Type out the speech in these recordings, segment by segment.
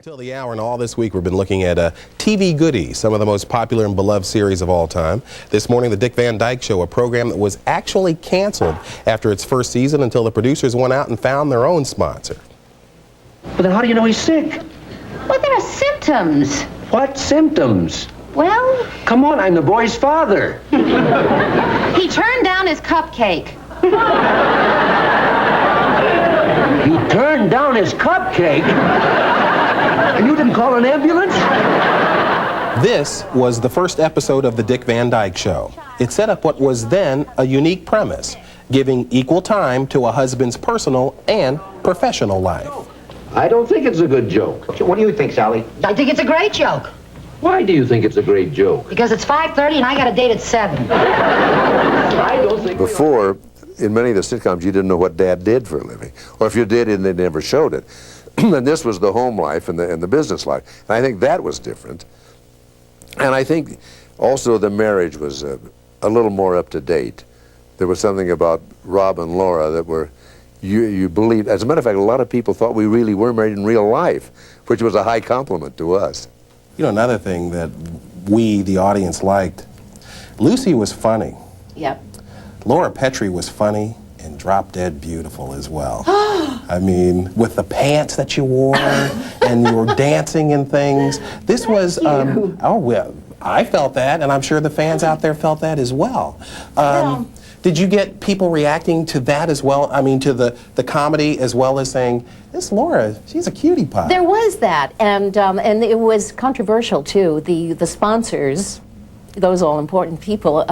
Till the hour, and all this week we've been looking at TV goodies, some of the most popular and beloved series of all time. This morning, the Dick Van Dyke Show, a program that was actually canceled after its first season until the producers went out and found their own sponsor. But then how do you know he's sick? Well, there are symptoms. What symptoms? Well, Come on, I'm the boy's father. he turned down his cupcake. He turned down his cupcake? And you didn't call an ambulance? This was the first episode of the Dick Van Dyke Show. It set up what was then a unique premise, giving equal time to a husband's personal and professional life. I don't think it's a good joke. What do you think, Sally? I think it's a great joke. Why do you think it's a great joke? Because it's 5:30 and I got a date at 7. I don't think... Before, in many of the sitcoms, you didn't know what Dad did for a living. Or if you did, and they never showed it. And this was the home life and the business life. And I think that was different. And I think also the marriage was a little more up to date. There was something about Rob and Laura that were, you believed. As a matter of fact, a lot of people thought we really were married in real life, which was a high compliment to us. You know, another thing that we, the audience, liked, Lucy was funny. Yep. Laura Petrie was funny and drop dead beautiful as well. I mean, with the pants that you wore and you were dancing and things. This was, oh, well, I felt that, and I'm sure the fans out there felt that as well. Did you get people reacting to that as well? I mean, to the comedy as well as saying, this Laura, she's a cutie pie. There was that, and it was controversial too. The sponsors, those all-important people,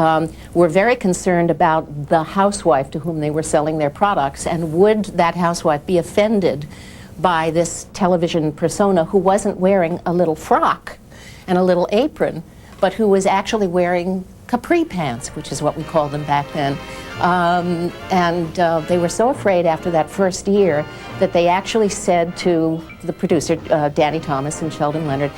were very concerned about the housewife to whom they were selling their products, and would that housewife be offended by this television persona who wasn't wearing a little frock and a little apron, but who was actually wearing capri pants, which is what we called them back then. They were so afraid after that first year that they actually said to the producer, Danny Thomas and Sheldon Leonard,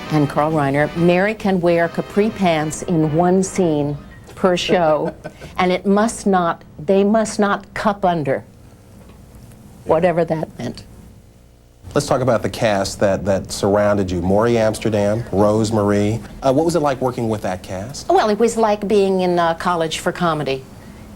and Carl Reiner, Mary can wear capri pants in one scene per show, and they must not cup under, whatever that meant. Let's talk about the cast that surrounded you. Maury Amsterdam, Rose Marie. What was it like working with that cast? Well, it was like being in college for comedy.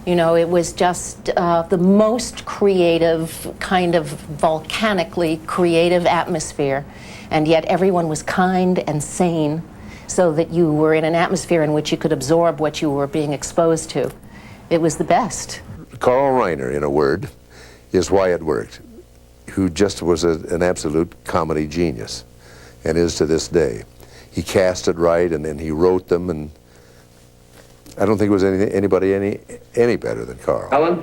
You know, it was just the most creative, kind of volcanically creative atmosphere. And yet everyone was kind and sane, so that you were in an atmosphere in which you could absorb what you were being exposed to. It was the best. Carl Reiner, in a word, is why it worked, who just was an absolute comedy genius, and is to this day. He cast it right, and then he wrote them, and I don't think it was anybody any better than Carl. Alan,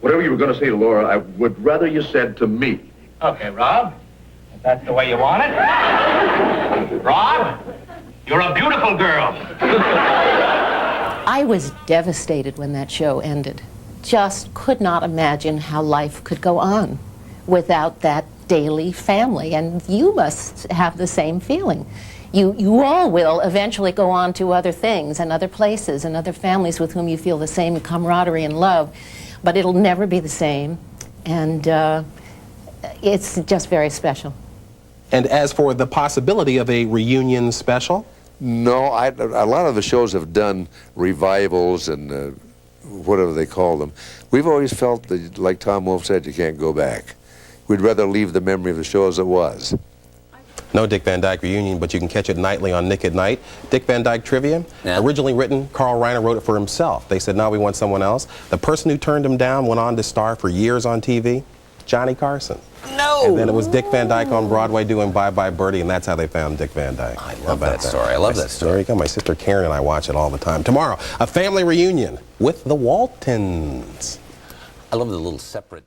whatever you were going to say to Laura, I would rather you said to me. Okay, Rob. If that's the way you want it. Rob, you're a beautiful girl. I was devastated when that show ended. Just could not imagine how life could go on without that daily family, and you must have the same feeling. You all will eventually go on to other things and other places and other families with whom you feel the same camaraderie and love, but it'll never be the same, and it's just very special. And as for the possibility of a reunion special? No, a lot of the shows have done revivals and whatever they call them. We've always felt that, like Tom Wolfe said, you can't go back. We'd rather leave the memory of the show as it was. No Dick Van Dyke reunion, but you can catch it nightly on Nick at Night. Dick Van Dyke trivia, originally written, Carl Reiner wrote it for himself. They said, no, we want someone else. The person who turned him down went on to star for years on TV, Johnny Carson. No! And then it was Dick Van Dyke on Broadway doing Bye Bye Birdie, and that's how they found Dick Van Dyke. I love that story. I love that story. My sister Karen and I watch it all the time. Tomorrow, a family reunion with the Waltons. I love the little separate...